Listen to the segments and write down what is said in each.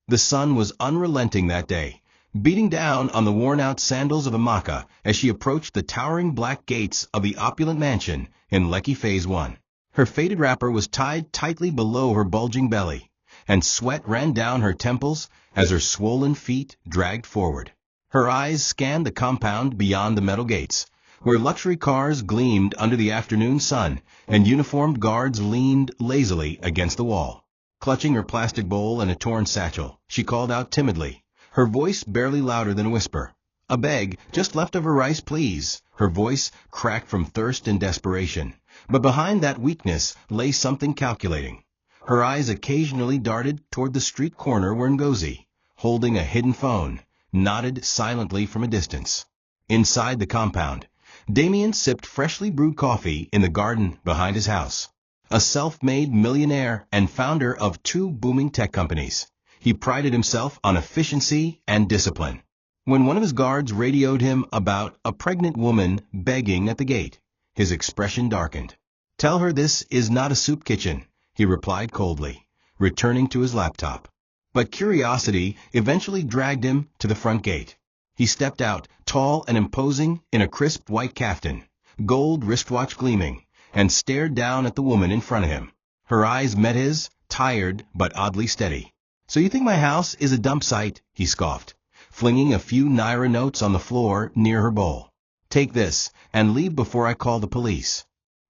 The sun was unrelenting that day, beating down on the worn-out sandals of Amaka as she approached the towering black gates of the opulent mansion in Lekki Phase 1. Her faded wrapper was tied tightly below her bulging belly, and sweat ran down her temples as her swollen feet dragged forward. Her eyes scanned the compound beyond the metal gates, where luxury cars gleamed under the afternoon sun and uniformed guards leaned lazily against the wall. Clutching her plastic bowl and a torn satchel, she called out timidly, her voice barely louder than a whisper. "A beg, just leftover rice, please." Her voice cracked from thirst and desperation, but behind that weakness lay something calculating. Her eyes occasionally darted toward the street corner where Ngozi, holding a hidden phone, nodded silently from a distance. Inside the compound, Damien sipped freshly brewed coffee in the garden behind his house. A self-made millionaire and founder of 2 booming tech companies, he prided himself on efficiency and discipline. When one of his guards radioed him about a pregnant woman begging at the gate, his expression darkened. "Tell her this is not a soup kitchen," he replied coldly, returning to his laptop. But curiosity eventually dragged him to the front gate. He stepped out, tall and imposing in a crisp white kaftan, gold wristwatch gleaming, and stared down at the woman in front of him. Her eyes met his, tired but oddly steady. "So you think my house is a dump site?" he scoffed, flinging a few naira notes on the floor near her bowl. "Take this, and leave before I call the police."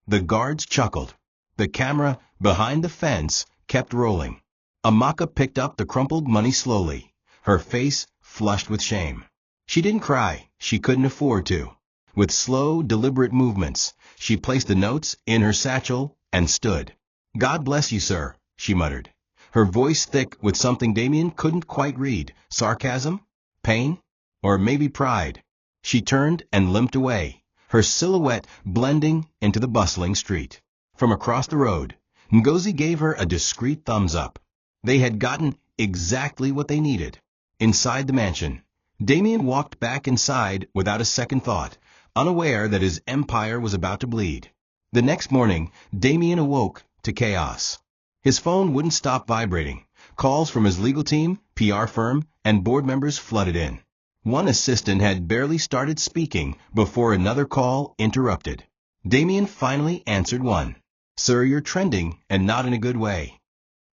The guards chuckled. The camera behind the fence kept rolling. Amaka picked up the crumpled money slowly, her face flushed with shame. She didn't cry, she couldn't afford to. With slow, deliberate movements, she placed the notes in her satchel and stood. "God bless you, sir," she muttered, her voice thick with something Damien couldn't quite read. Sarcasm? Pain? Or maybe pride? She turned and limped away, her silhouette blending into the bustling street. From across the road, Ngozi gave her a discreet thumbs up. They had gotten exactly what they needed. Inside the mansion, Damien walked back inside without a second thought, unaware that his empire was about to bleed. The next morning, Damien awoke to chaos. His phone wouldn't stop vibrating. Calls from his legal team, PR firm, and board members flooded in. One assistant had barely started speaking before another call interrupted. Damien finally answered one. "Sir, you're trending, and not in a good way."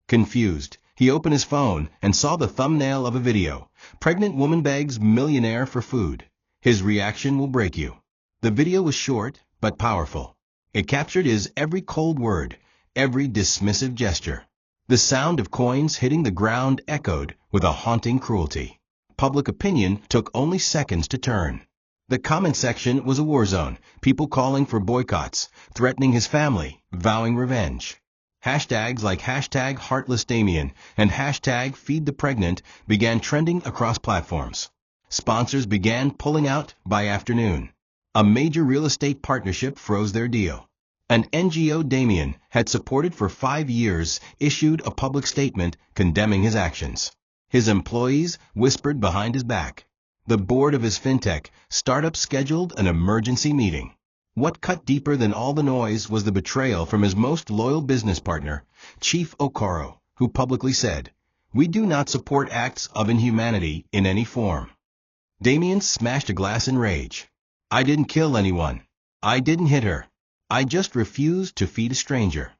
Confused, he opened his phone and saw the thumbnail of a video. "Pregnant woman begs millionaire for food. His reaction will break you." The video was short but powerful. It captured his every cold word, every dismissive gesture. The sound of coins hitting the ground echoed with a haunting cruelty. Public opinion took only seconds to turn. The comment section was a war zone, people calling for boycotts, threatening his family, vowing revenge. Hashtags like hashtag Heartless Damien and hashtag Feed the Pregnant began trending across platforms. Sponsors began pulling out by afternoon. A major real estate partnership froze their deal. An NGO Damien had supported for 5 years issued a public statement condemning his actions. His employees whispered behind his back. The board of his fintech startup scheduled an emergency meeting. What cut deeper than all the noise was the betrayal from his most loyal business partner, Chief Okoro, who publicly said, "We do not support acts of inhumanity in any form." Damien smashed a glass in rage. "I didn't kill anyone. I didn't hit her. I just refused to feed a stranger."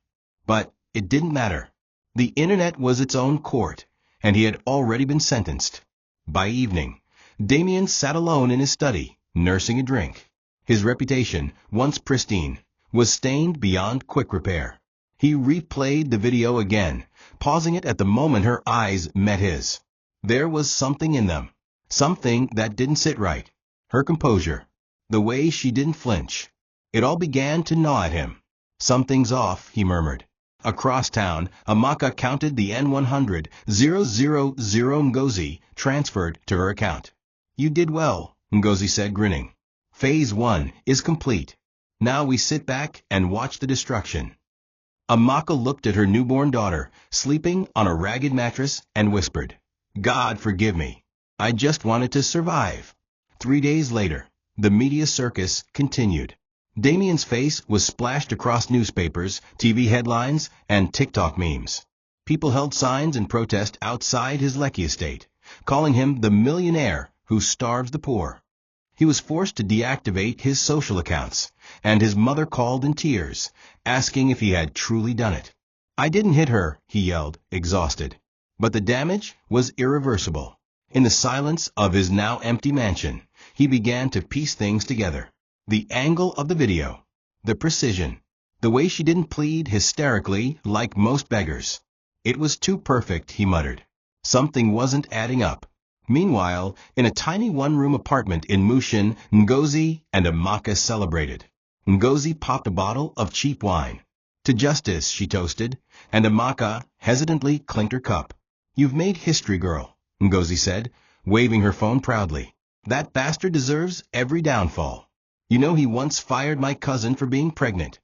But it didn't matter. The internet was its own court, and he had already been sentenced. By evening, Damien sat alone in his study, nursing a drink. His reputation, once pristine, was stained beyond quick repair. He replayed the video again, pausing it at the moment her eyes met his. There was something in them, something that didn't sit right. Her composure, the way she didn't flinch. It all began to gnaw at him. "Something's off," he murmured. Across town, Amaka counted the N100,000 Ngozi transferred to her account. "You did well," Ngozi said, grinning. "Phase 1 is complete. Now we sit back and watch the destruction." Amaka looked at her newborn daughter, sleeping on a ragged mattress, and whispered, "God forgive me. I just wanted to survive." 3 days later, the media circus continued. Damien's face was splashed across newspapers, TV headlines, and TikTok memes. People held signs in protest outside his Lekki estate, calling him the millionaire who starves the poor. He was forced to deactivate his social accounts, and his mother called in tears, asking if he had truly done it. "I didn't hit her," he yelled, exhausted. But the damage was irreversible. In the silence of his now empty mansion, he began to piece things together. The angle of the video, the precision, the way she didn't plead hysterically like most beggars. It was too perfect, he muttered. Something wasn't adding up. Meanwhile, in a tiny one-room apartment in Mushin, Ngozi and Amaka celebrated. Ngozi popped a bottle of cheap wine. "To justice," she toasted, and Amaka hesitantly clinked her cup. "You've made history, girl," Ngozi said, waving her phone proudly. "That bastard deserves every downfall. You know he once fired my cousin for being pregnant."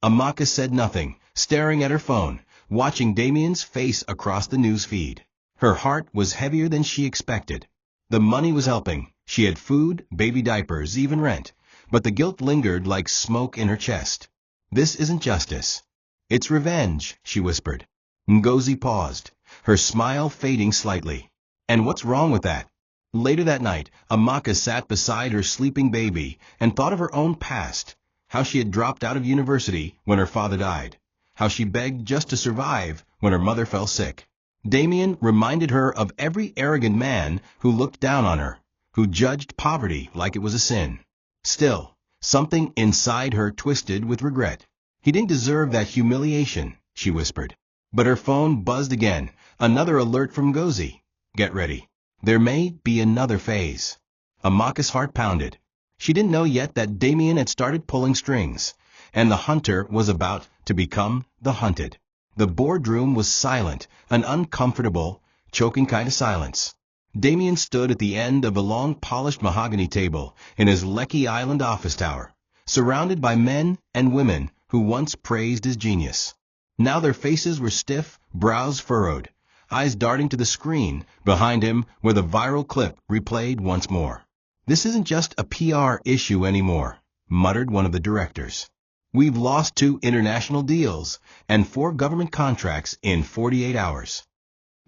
Amaka said nothing, staring at her phone, watching Damien's face across the news feed. Her heart was heavier than she expected. The money was helping. She had food, baby diapers, even rent. But the guilt lingered like smoke in her chest. "This isn't justice. It's revenge," she whispered. Ngozi paused, her smile fading slightly. "And what's wrong with that?" Later that night, Amaka sat beside her sleeping baby and thought of her own past, how she had dropped out of university when her father died, how she begged just to survive when her mother fell sick. Damien reminded her of every arrogant man who looked down on her, who judged poverty like it was a sin. Still, something inside her twisted with regret. "He didn't deserve that humiliation," she whispered. But her phone buzzed again, another alert from Ngozi. "Get ready. There may be another phase." Amaka's heart pounded. She didn't know yet that Damien had started pulling strings, and the hunter was about to become the hunted. The boardroom was silent, an uncomfortable, choking kind of silence. Damien stood at the end of a long polished mahogany table in his Lekki Island office tower, surrounded by men and women who once praised his genius. Now their faces were stiff, brows furrowed, eyes darting to the screen behind him where the viral clip replayed once more. "This isn't just a PR issue anymore," muttered one of the directors. "We've lost 2 international deals and 4 government contracts in 48 hours.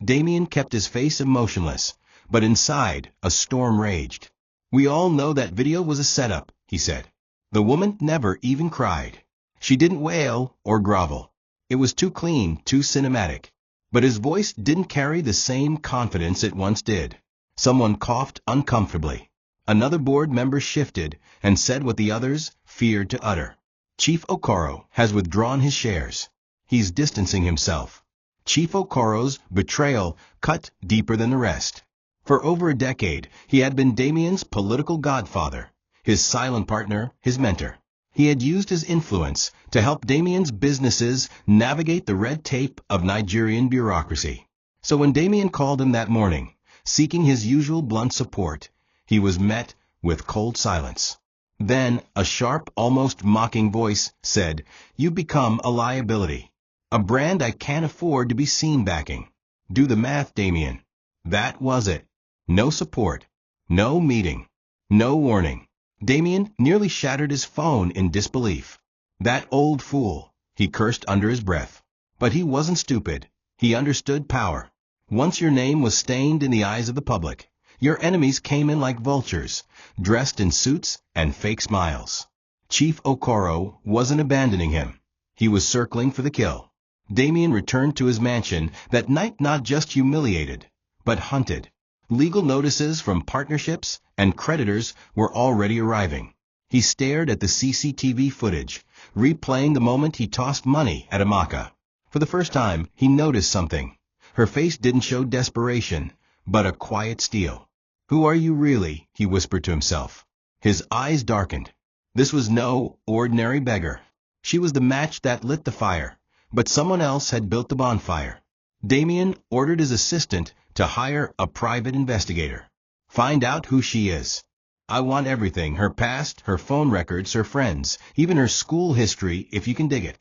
Damien kept his face emotionless, but inside a storm raged. "We all know that video was a setup," he said. "The woman never even cried. She didn't wail or grovel. It was too clean, too cinematic." But his voice didn't carry the same confidence it once did. Someone coughed uncomfortably. Another board member shifted and said what the others feared to utter. "Chief Okoro has withdrawn his shares. He's distancing himself." Chief Okoro's betrayal cut deeper than the rest. For over a decade, he had been Damien's political godfather, his silent partner, his mentor. He had used his influence to help Damien's businesses navigate the red tape of Nigerian bureaucracy. So when Damien called him that morning, seeking his usual blunt support, he was met with cold silence. Then a sharp, almost mocking voice said, "You've become a liability. A brand I can't afford to be seen backing. Do the math, Damien." That was it. No support. No meeting. No warning. Damien nearly shattered his phone in disbelief. "That old fool," he cursed under his breath. But he wasn't stupid. He understood power. Once your name was stained in the eyes of the public, your enemies came in like vultures, dressed in suits and fake smiles. Chief Okoro wasn't abandoning him. He was circling for the kill. Damien returned to his mansion that night not just humiliated, but hunted. Legal notices from partnerships and creditors were already arriving. He stared at the CCTV footage, replaying the moment he tossed money at Amaka. For the first time, he noticed something. Her face didn't show desperation, but a quiet steel. "Who are you really?" he whispered to himself. His eyes darkened. This was no ordinary beggar. She was the match that lit the fire, but someone else had built the bonfire. Damien ordered his assistant to hire a private investigator. "Find out who she is. I want everything, her past, her phone records, her friends, even her school history if you can dig it."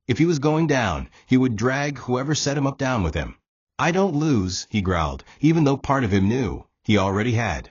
If he was going down, he would drag whoever set him up down with him. "I don't lose," he growled, even though part of him knew he already had.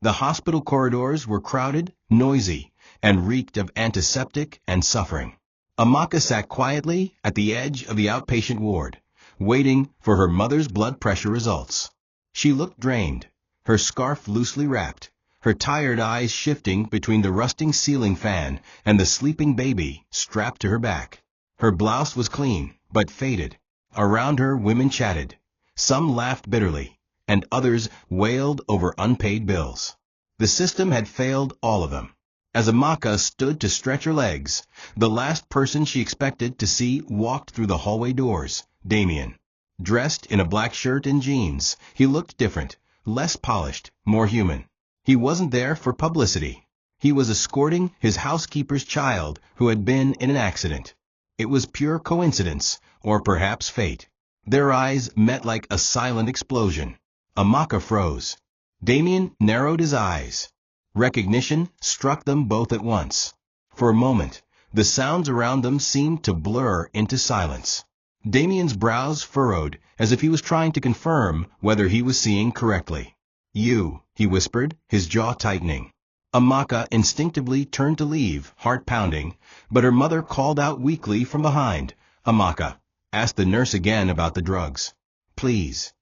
The hospital corridors were crowded, noisy, and reeked of antiseptic and suffering. Amaka sat quietly at the edge of the outpatient ward, waiting for her mother's blood pressure results. She looked drained, her scarf loosely wrapped, her tired eyes shifting between the rusting ceiling fan and the sleeping baby strapped to her back. Her blouse was clean, but faded. Around her, women chatted. Some laughed bitterly, and others wailed over unpaid bills. The system had failed all of them. As Amaka stood to stretch her legs, the last person she expected to see walked through the hallway doors, Damien. Dressed in a black shirt and jeans, he looked different, less polished, more human. He wasn't there for publicity. He was escorting his housekeeper's child who had been in an accident. It was pure coincidence, or perhaps fate. Their eyes met like a silent explosion. Amaka froze. Damien narrowed his eyes. Recognition struck them both at once. For a moment, the sounds around them seemed to blur into silence. Damien's brows furrowed as if he was trying to confirm whether he was seeing correctly. "You," he whispered, his jaw tightening. Amaka instinctively turned to leave, heart pounding, but her mother called out weakly from behind, "Amaka, ask the nurse again about the drugs. Please."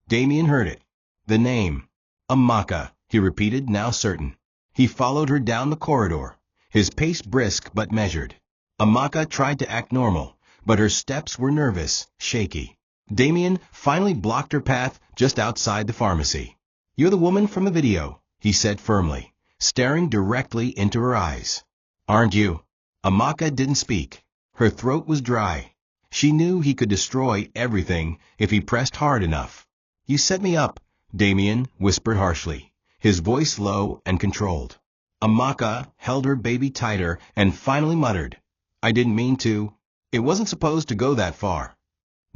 Damien heard it. The name. Amaka, he repeated, now certain. He followed her down the corridor, his pace brisk but measured. Amaka tried to act normal, but her steps were nervous, shaky. Damien finally blocked her path just outside the pharmacy. "You're the woman from the video," he said firmly, staring directly into her eyes. "Aren't you?" Amaka didn't speak. Her throat was dry. She knew he could destroy everything if he pressed hard enough. "You set me up," Damien whispered harshly, his voice low and controlled. Amaka held her baby tighter and finally muttered, "I didn't mean to. It wasn't supposed to go that far."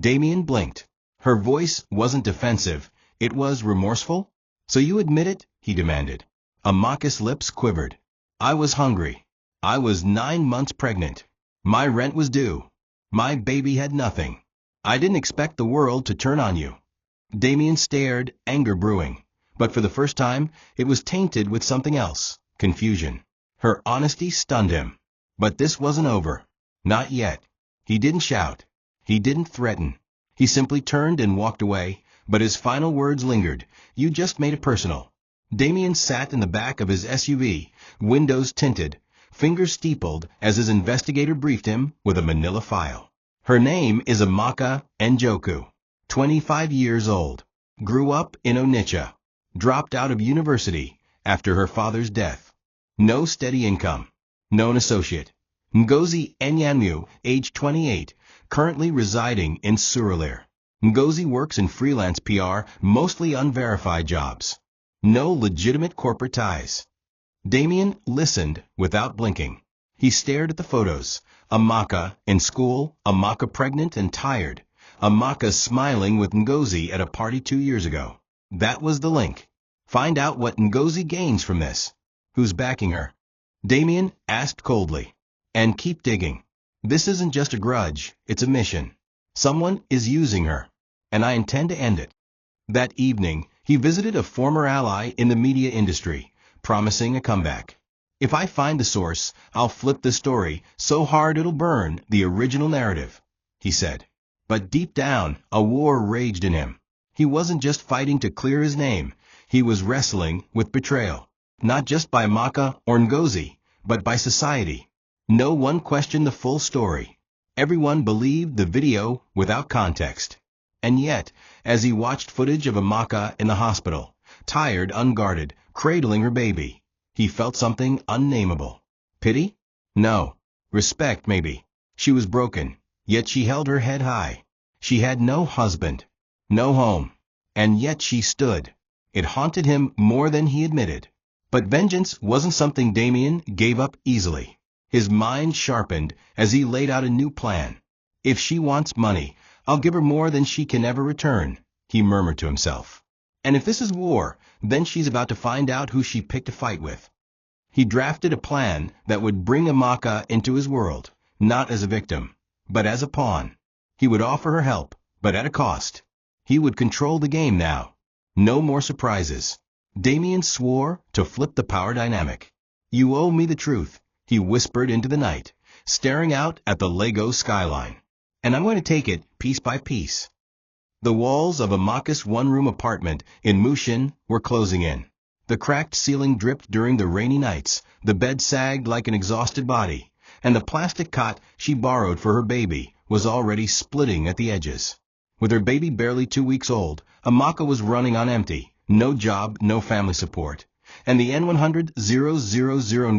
Damien blinked. Her voice wasn't defensive, it was remorseful. "So you admit it?" he demanded. Amaka's lips quivered. "I was hungry. I was 9 months pregnant. My rent was due. My baby had nothing. I didn't expect the world to turn on you." Damien stared, anger brewing. But for the first time, it was tainted with something else, confusion. Her honesty stunned him. But this wasn't over. Not yet. He didn't shout. He didn't threaten. He simply turned and walked away, but his final words lingered. "You just made it personal." Damien sat in the back of his SUV, windows tinted, fingers steepled as his investigator briefed him with a manila file. "Her name is Amaka Njoku, 25 years old. Grew up in Onitsha. Dropped out of university after her father's death. No steady income. Known associate. Ngozi Enyanmu, age 28, currently residing in Surulere. Ngozi works in freelance PR, mostly unverified jobs. No legitimate corporate ties." Damien listened without blinking. He stared at the photos. Amaka in school, Amaka pregnant and tired, Amaka smiling with Ngozi at a party 2 years ago. That was the link. Find out what Ngozi gains from this. Who's backing her? Damien asked coldly. "And keep digging. This isn't just a grudge, it's a mission. Someone is using her, and I intend to end it." That evening, he visited a former ally in the media industry, promising a comeback. "If I find the source, I'll flip the story so hard it'll burn the original narrative," he said. But deep down, a war raged in him. He wasn't just fighting to clear his name, he was wrestling with betrayal. Not just by Amaka or Ngozi, but by society. No one questioned the full story. Everyone believed the video without context. And yet, as he watched footage of Amaka in the hospital, tired, unguarded, cradling her baby, he felt something unnameable. Pity? No. Respect, maybe. She was broken, yet she held her head high. She had no husband, no home, and yet she stood. It haunted him more than he admitted. But vengeance wasn't something Damien gave up easily. His mind sharpened as he laid out a new plan. "If she wants money, I'll give her more than she can ever return," he murmured to himself. "And if this is war, then she's about to find out who she picked a fight with." He drafted a plan that would bring Amaka into his world, not as a victim, but as a pawn. He would offer her help, but at a cost. He would control the game now. No more surprises. Damien swore to flip the power dynamic. "You owe me the truth," he whispered into the night, staring out at the Lagos skyline. "And I'm going to take it piece by piece." The walls of Amaka's one-room apartment in Mushin were closing in. The cracked ceiling dripped during the rainy nights, the bed sagged like an exhausted body, and the plastic cot she borrowed for her baby was already splitting at the edges. With her baby barely 2 weeks old, Amaka was running on empty, no job, no family support, and the N100,000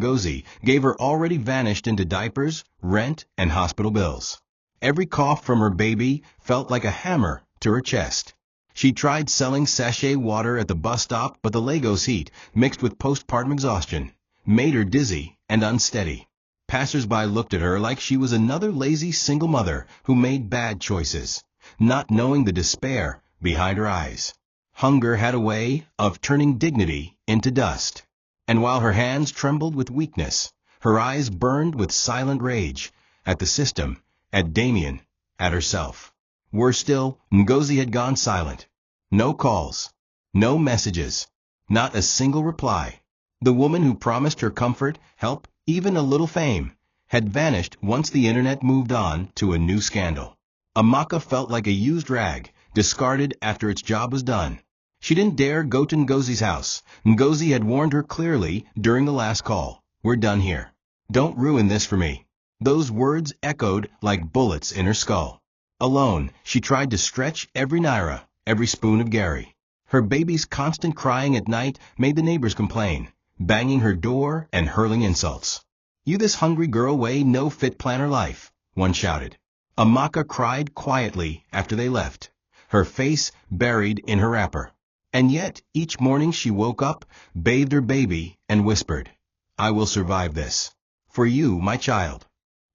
Ngozi gave her already vanished into diapers, rent, and hospital bills. Every cough from her baby felt like a hammer to her chest. She tried selling sachet water at the bus stop, but the Lagos heat, mixed with postpartum exhaustion, made her dizzy and unsteady. Passers-by looked at her like she was another lazy single mother who made bad choices, not knowing the despair behind her eyes. Hunger had a way of turning dignity into dust. And while her hands trembled with weakness, her eyes burned with silent rage at the system, at Damien, at herself. Worse still, Ngozi had gone silent. No calls, no messages, not a single reply. The woman who promised her comfort, help, even a little fame, had vanished once the internet moved on to a new scandal. Amaka felt like a used rag, discarded after its job was done. She didn't dare go to Ngozi's house. Ngozi had warned her clearly during the last call. We're done here. Don't ruin this for me. Those words echoed like bullets in her skull. Alone, she tried to stretch every naira, every spoon of Gary. Her baby's constant crying at night made the neighbors complain, banging her door and hurling insults. You this hungry girl weigh no fit plan her life, one shouted. Amaka cried quietly after they left, her face buried in her wrapper. And yet, each morning she woke up, bathed her baby, and whispered, I will survive this. For you, my child.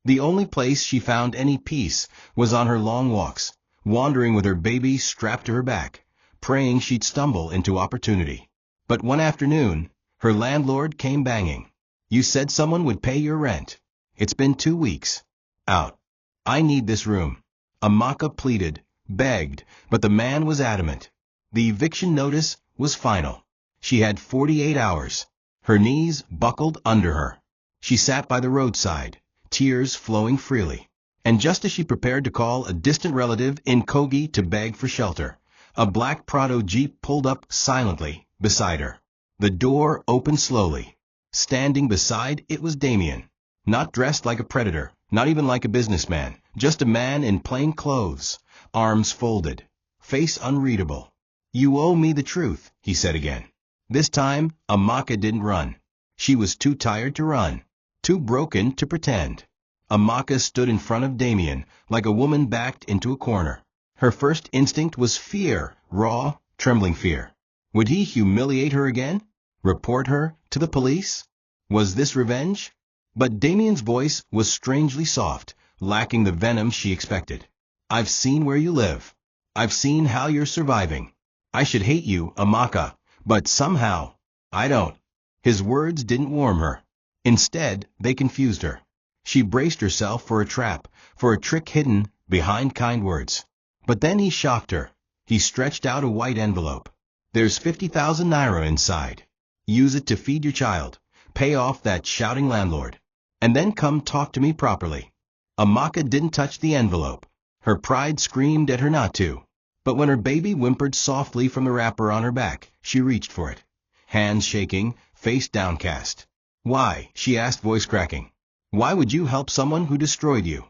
The only place she found any peace was on her long walks, wandering with her baby strapped to her back, praying she'd stumble into opportunity. But one afternoon, her landlord came banging. You said someone would pay your rent. It's been 2 weeks. Out. I need this room. Amaka pleaded, begged, but the man was adamant. The eviction notice was final. She had 48 hours. Her knees buckled under her. She sat by the roadside, tears flowing freely. And just as she prepared to call a distant relative in Kogi to beg for shelter, a black Prado Jeep pulled up silently beside her. The door opened slowly. Standing beside it was Damien, not dressed like a predator, not even like a businessman, just a man in plain clothes, arms folded, face unreadable. You owe me the truth, he said again. This time, Amaka didn't run. She was too tired to run, too broken to pretend. Amaka stood in front of Damien like a woman backed into a corner. Her first instinct was fear, raw, trembling fear. Would he humiliate her again? Report her to the police? Was this revenge? But Damien's voice was strangely soft, lacking the venom she expected. I've seen where you live. I've seen how you're surviving. I should hate you, Amaka, but somehow, I don't. His words didn't warm her. Instead, they confused her. She braced herself for a trap, for a trick hidden behind kind words. But then he shocked her. He stretched out a white envelope. There's 50,000 naira inside. Use it to feed your child, pay off that shouting landlord, and then come talk to me properly. Amaka didn't touch the envelope. Her pride screamed at her not to. But when her baby whimpered softly from the wrapper on her back, she reached for it, hands shaking, face downcast. Why? She asked, voice cracking. Why would you help someone who destroyed you?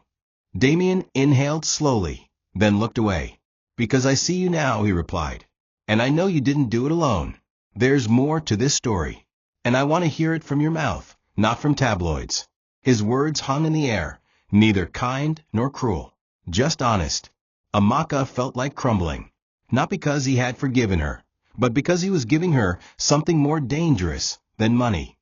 Damien inhaled slowly, then looked away. Because I see you now, he replied. And I know you didn't do it alone. There's more to this story. And I want to hear it from your mouth, not from tabloids. His words hung in the air, neither kind nor cruel, just honest. Amaka felt like crumbling, not because he had forgiven her, but because he was giving her something more dangerous than money,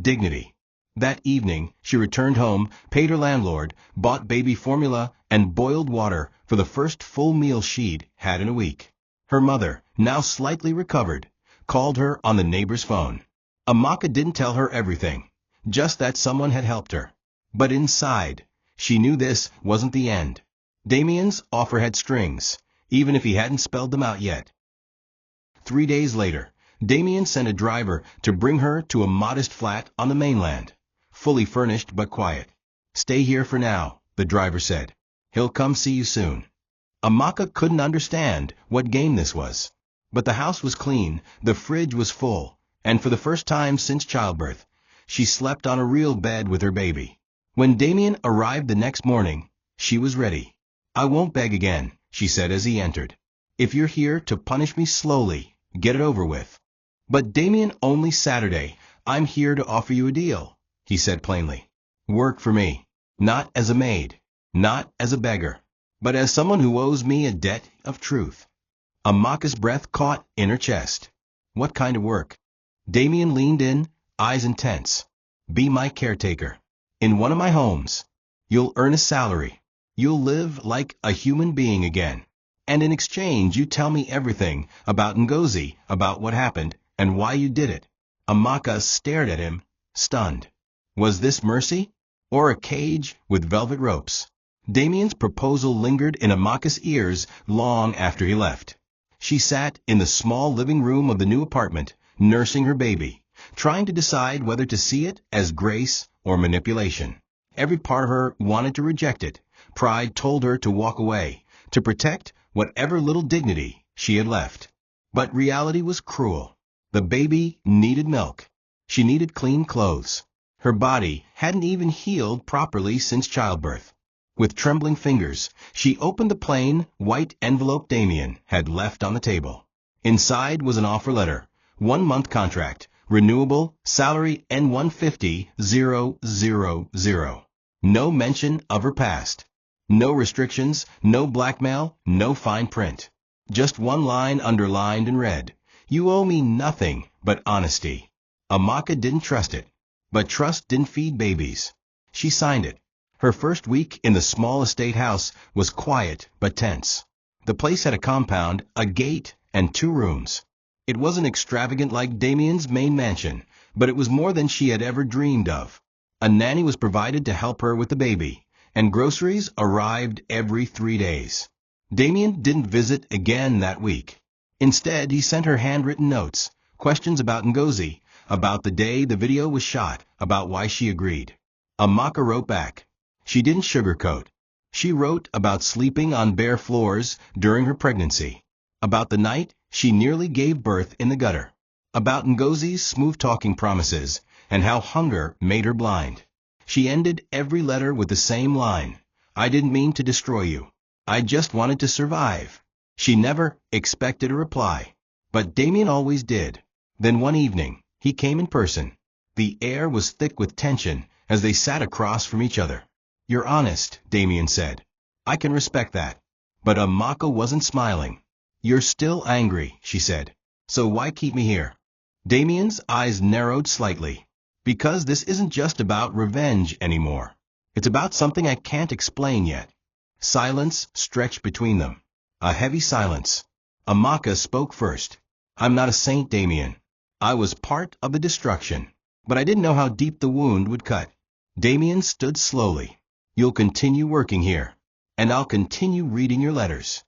dignity. That evening, she returned home, paid her landlord, bought baby formula, and boiled water for the first full meal she'd had in a week. Her mother, now slightly recovered, called her on the neighbor's phone. Amaka didn't tell her everything, just that someone had helped her. But inside, she knew this wasn't the end. Damien's offer had strings, even if he hadn't spelled them out yet. 3 days later, Damien sent a driver to bring her to a modest flat on the mainland, fully furnished but quiet. Stay here for now, the driver said. He'll come see you soon. Amaka couldn't understand what game this was. But the house was clean, the fridge was full, and for the first time since childbirth, she slept on a real bed with her baby. When Damien arrived the next morning, she was ready. "I won't beg again," she said as he entered. "If you're here to punish me slowly, get it over with." "But Damien, only Saturday. I'm here to offer you a deal," he said plainly. "Work for me. Not as a maid, not as a beggar, but as someone who owes me a debt of truth." Amaka's breath caught in her chest. "What kind of work?" Damien leaned in, eyes intense. "Be my caretaker. In one of my homes. You'll earn a salary. You'll live like a human being again. And in exchange you tell me everything about Ngozi, about what happened, and why you did it." Amaka stared at him, stunned. Was this mercy? Or a cage with velvet ropes? Damien's proposal lingered in Amaka's ears long after he left. She sat in the small living room of the new apartment, nursing her baby, trying to decide whether to see it as grace or manipulation. Every part of her wanted to reject it. Pride told her to walk away, to protect whatever little dignity she had left. But reality was cruel. The baby needed milk. She needed clean clothes. Her body hadn't even healed properly since childbirth. With trembling fingers, she opened the plain, white envelope Damien had left on the table. Inside was an offer letter, 1-month contract, renewable, salary N150,000. No mention of her past. No restrictions, no blackmail, no fine print. Just one line underlined in red. "You owe me nothing but honesty." Amaka didn't trust it. But trust didn't feed babies. She signed it. Her first week in the small estate house was quiet but tense. The place had a compound, a gate, and 2 rooms. It wasn't extravagant like Damien's main mansion, but it was more than she had ever dreamed of. A nanny was provided to help her with the baby, and groceries arrived every 3 days. Damien didn't visit again that week. Instead, he sent her handwritten notes, questions about Ngozi, about the day the video was shot, about why she agreed. Amaka wrote back. She didn't sugarcoat. She wrote about sleeping on bare floors during her pregnancy, about the night she nearly gave birth in the gutter, about Ngozi's smooth-talking promises, and how hunger made her blind. She ended every letter with the same line: "I didn't mean to destroy you. I just wanted to survive." She never expected a reply, but Damien always did. Then one evening, he came in person. The air was thick with tension as they sat across from each other. "You're honest," Damien said. "I can respect that." But Amaka wasn't smiling. "You're still angry," she said. "So why keep me here?" Damien's eyes narrowed slightly. "Because this isn't just about revenge anymore. It's about something I can't explain yet." Silence stretched between them. A heavy silence. Amaka spoke first. "I'm not a saint, Damien. I was part of the destruction, but I didn't know how deep the wound would cut." Damien stood slowly. "You'll continue working here, and I'll continue reading your letters."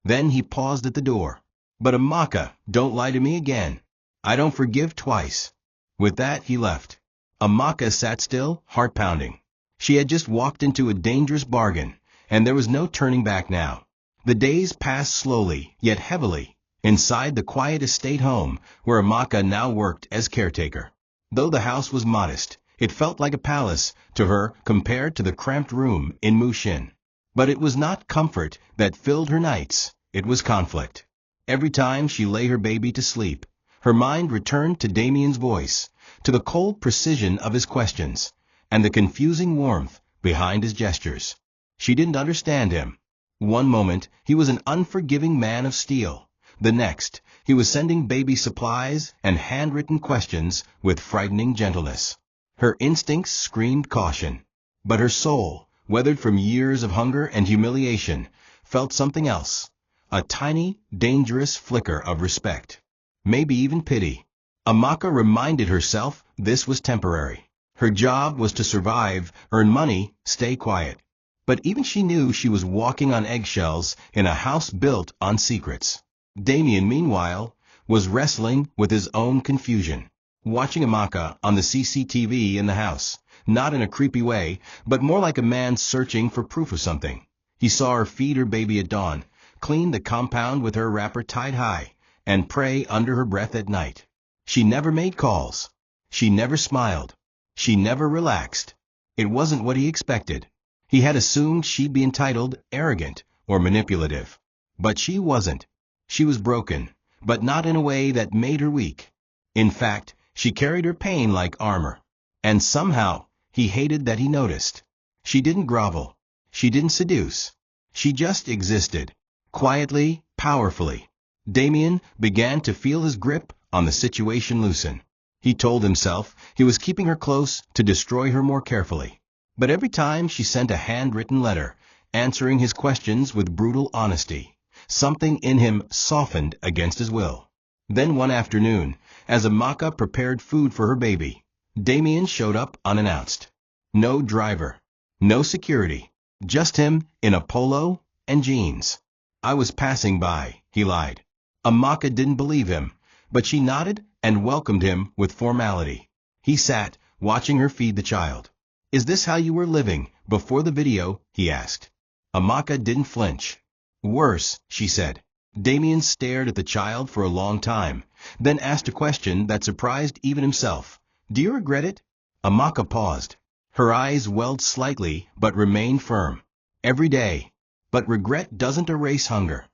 Then he paused at the door. "But Amaka, don't lie to me again. I don't forgive twice." With that, he left. Amaka sat still, heart pounding. She had just walked into a dangerous bargain, and there was no turning back now. The days passed slowly, yet heavily, inside the quiet estate home where Amaka now worked as caretaker. Though the house was modest, it felt like a palace to her compared to the cramped room in Mushin. But it was not comfort that filled her nights, it was conflict. Every time she lay her baby to sleep, her mind returned to Damien's voice, to the cold precision of his questions, and the confusing warmth behind his gestures. She didn't understand him. One moment, he was an unforgiving man of steel. The next, he was sending baby supplies and handwritten questions with frightening gentleness. Her instincts screamed caution, but her soul, weathered from years of hunger and humiliation, felt something else, a tiny, dangerous flicker of respect, maybe even pity. Amaka reminded herself this was temporary. Her job was to survive, earn money, stay quiet. But even she knew she was walking on eggshells in a house built on secrets. Damien, meanwhile, was wrestling with his own confusion, watching Amaka on the CCTV in the house, not in a creepy way, but more like a man searching for proof of something. He saw her feed her baby at dawn, clean the compound with her wrapper tied high, and pray under her breath at night. She never made calls. She never smiled. She never relaxed. It wasn't what he expected. He had assumed she'd be entitled, arrogant, or manipulative. But she wasn't. She was broken, but not in a way that made her weak. In fact, she carried her pain like armor. And somehow, he hated that he noticed. She didn't grovel. She didn't seduce. She just existed. Quietly, powerfully. Damien began to feel his grip on the situation loosen. He told himself he was keeping her close to destroy her more carefully. But every time she sent a handwritten letter, answering his questions with brutal honesty, something in him softened against his will. Then one afternoon, as Amaka prepared food for her baby, Damien showed up unannounced. No driver. No security. Just him in a polo and jeans. "I was passing by," he lied. Amaka didn't believe him, but she nodded and welcomed him with formality. He sat, watching her feed the child. "Is this how you were living before the video?" he asked. Amaka didn't flinch. "Worse," she said. Damien stared at the child for a long time, then asked a question that surprised even himself. "Do you regret it?" Amaka paused. Her eyes welled slightly but remained firm. "Every day. But regret doesn't erase hunger."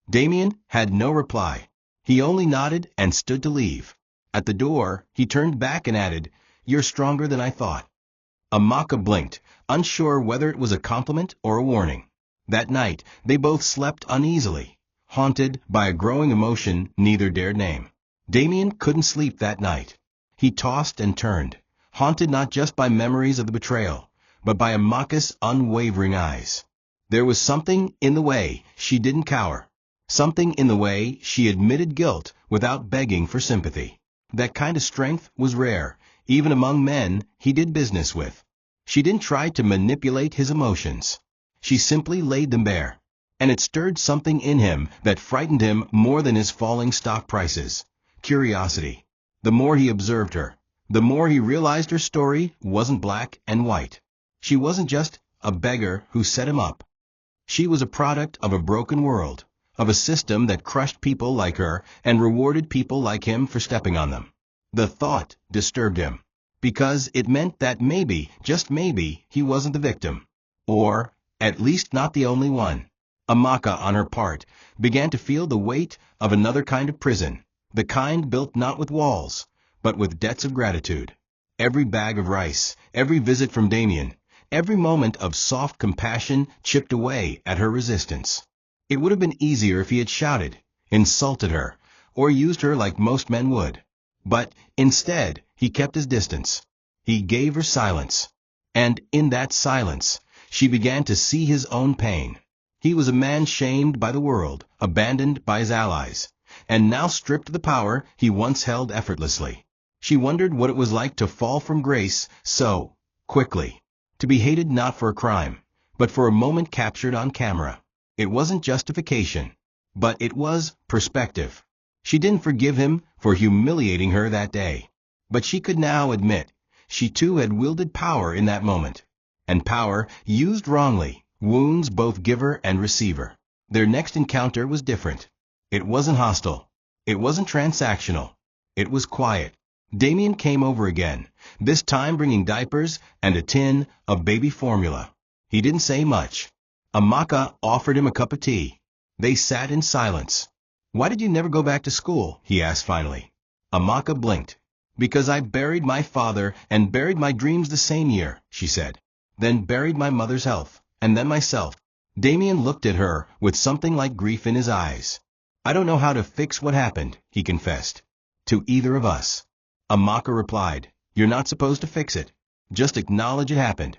Damien had no reply. He only nodded and stood to leave. At the door, he turned back and added, "You're stronger than I thought." Amaka blinked, unsure whether it was a compliment or a warning. That night, they both slept uneasily, haunted by a growing emotion neither dared name. Damien couldn't sleep that night. He tossed and turned, haunted not just by memories of the betrayal, but by Amaka's unwavering eyes. There was something in the way she didn't cower. Something in the way she admitted guilt without begging for sympathy. That kind of strength was rare, even among men he did business with. She didn't try to manipulate his emotions. She simply laid them bare. And it stirred something in him that frightened him more than his falling stock prices. Curiosity. The more he observed her, the more he realized her story wasn't black and white. She wasn't just a beggar who set him up. She was a product of a broken world, of a system that crushed people like her and rewarded people like him for stepping on them. The thought disturbed him, because it meant that maybe, just maybe, he wasn't the victim. Or, at least not the only one. Amaka, on her part, began to feel the weight of another kind of prison, the kind built not with walls, but with debts of gratitude. Every bag of rice, every visit from Damien, every moment of soft compassion chipped away at her resistance. It would have been easier if he had shouted, insulted her, or used her like most men would. But, instead, he kept his distance. He gave her silence. And in that silence, she began to see his own pain. He was a man shamed by the world, abandoned by his allies, and now stripped of the power he once held effortlessly. She wondered what it was like to fall from grace so quickly, to be hated not for a crime, but for a moment captured on camera. It wasn't justification, but it was perspective. She didn't forgive him for humiliating her that day, but she could now admit she too had wielded power in that moment. And power, used wrongly, wounds both giver and receiver. Their next encounter was different. It wasn't hostile. It wasn't transactional. It was quiet. Damien came over again, this time bringing diapers and a tin of baby formula. He didn't say much. Amaka offered him a cup of tea. They sat in silence. "Why did you never go back to school?" he asked finally. Amaka blinked. "Because I buried my father and buried my dreams the same year," she said. "Then buried my mother's health, and then myself." Damien looked at her with something like grief in his eyes. "I don't know how to fix what happened," he confessed. "To either of us." Amaka replied, "You're not supposed to fix it. Just acknowledge it happened."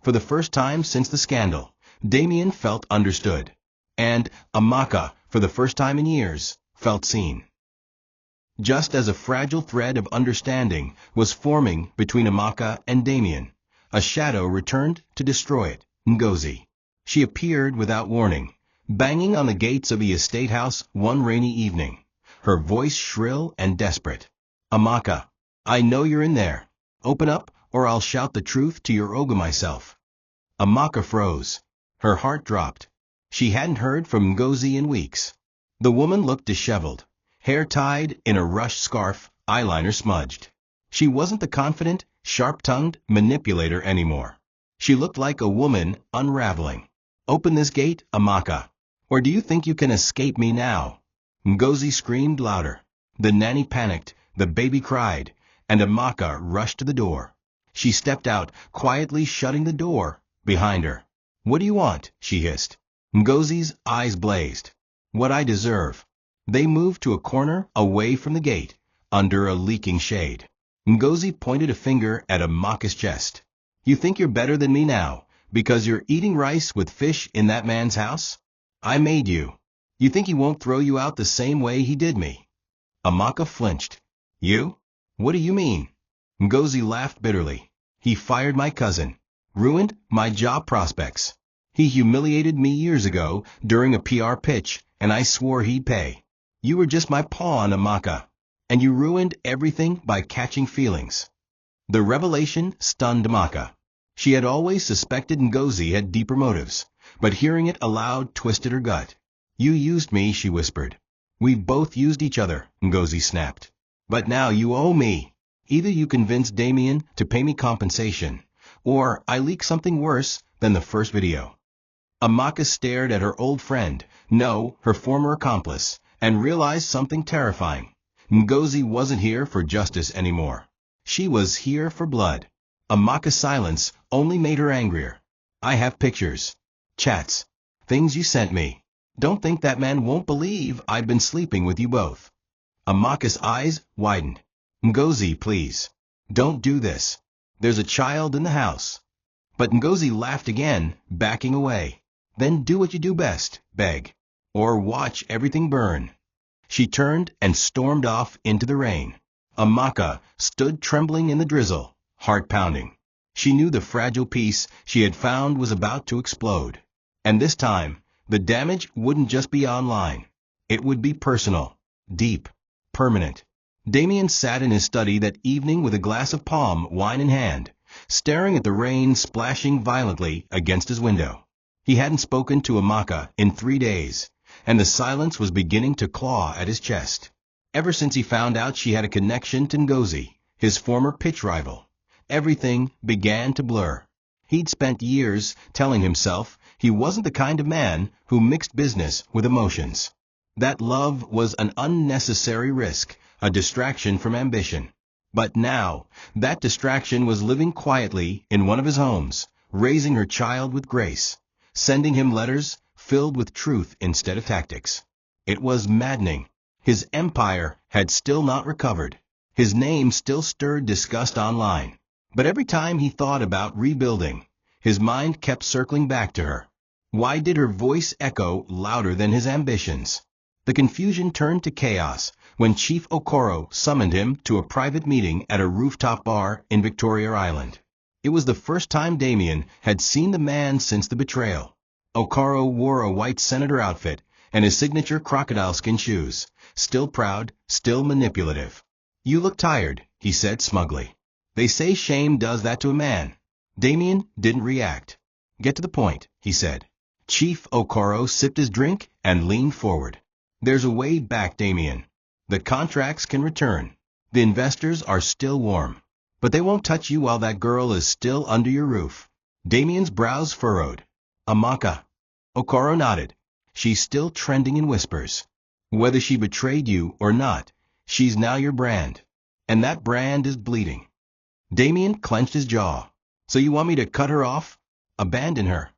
For the first time since the scandal, Damien felt understood. And Amaka, for the first time in years, felt seen. Just as a fragile thread of understanding was forming between Amaka and Damien, a shadow returned to destroy it, Ngozi. She appeared without warning, banging on the gates of the estate house one rainy evening, her voice shrill and desperate. "Amaka, I know you're in there. Open up, or I'll shout the truth to your Oga myself." Amaka froze. Her heart dropped. She hadn't heard from Ngozi in weeks. The woman looked disheveled, hair tied in a rush scarf, eyeliner smudged. She wasn't the confident, sharp-tongued manipulator anymore. She looked like a woman unraveling. "Open this gate, Amaka. Or do you think you can escape me now?" Ngozi screamed louder. The nanny panicked, the baby cried, and Amaka rushed to the door. She stepped out, quietly shutting the door behind her. "What do you want?" she hissed. Ngozi's eyes blazed. "What I deserve." They moved to a corner away from the gate, under a leaking shade. Ngozi pointed a finger at Amaka's chest. "You think you're better than me now, because you're eating rice with fish in that man's house? I made you. You think he won't throw you out the same way he did me?" Amaka flinched. "You? What do you mean?" Ngozi laughed bitterly. "He fired my cousin, ruined my job prospects. He humiliated me years ago during a PR pitch, and I swore he'd pay. You were just my pawn, Amaka, and you ruined everything by catching feelings." The revelation stunned Amaka. She had always suspected Ngozi had deeper motives, but hearing it aloud twisted her gut. "You used me," she whispered. "We both used each other," Ngozi snapped. "But now you owe me. Either you convince Damien to pay me compensation, or I leak something worse than the first video." Amaka stared at her old friend, no, her former accomplice, and realized something terrifying. Ngozi wasn't here for justice anymore. She was here for blood. Amaka's silence only made her angrier. "I have pictures, chats, things you sent me. Don't think that man won't believe I've been sleeping with you both." Amaka's eyes widened. "Ngozi, please. Don't do this. There's a child in the house." But Ngozi laughed again, backing away. "Then do what you do best, beg. Or watch everything burn." She turned and stormed off into the rain. Amaka stood trembling in the drizzle, heart pounding. She knew the fragile piece she had found was about to explode. And this time, the damage wouldn't just be online. It would be personal, deep, permanent. Damien sat in his study that evening with a glass of palm wine in hand, staring at the rain splashing violently against his window. He hadn't spoken to Amaka in 3 days, and the silence was beginning to claw at his chest. Ever since he found out she had a connection to Ngozi, his former pitch rival, everything began to blur. He'd spent years telling himself he wasn't the kind of man who mixed business with emotions. That love was an unnecessary risk, a distraction from ambition. But now, that distraction was living quietly in one of his homes, raising her child with grace, sending him letters filled with truth instead of tactics. It was maddening. His empire had still not recovered. His name still stirred disgust online. But every time he thought about rebuilding, his mind kept circling back to her. Why did her voice echo louder than his ambitions? The confusion turned to chaos when Chief Okoro summoned him to a private meeting at a rooftop bar in Victoria Island. It was the first time Damien had seen the man since the betrayal. Okoro wore a white senator outfit and his signature crocodile skin shoes, still proud, still manipulative. "You look tired," he said smugly. "They say shame does that to a man." Damien didn't react. "Get to the point," he said. Chief Okoro sipped his drink and leaned forward. "There's a way back, Damien. The contracts can return. The investors are still warm. But they won't touch you while that girl is still under your roof." Damien's brows furrowed. "Amaka." Okoro nodded. "She's still trending in whispers. Whether she betrayed you or not, she's now your brand. And that brand is bleeding." Damien clenched his jaw. "So you want me to cut her off? Abandon her?"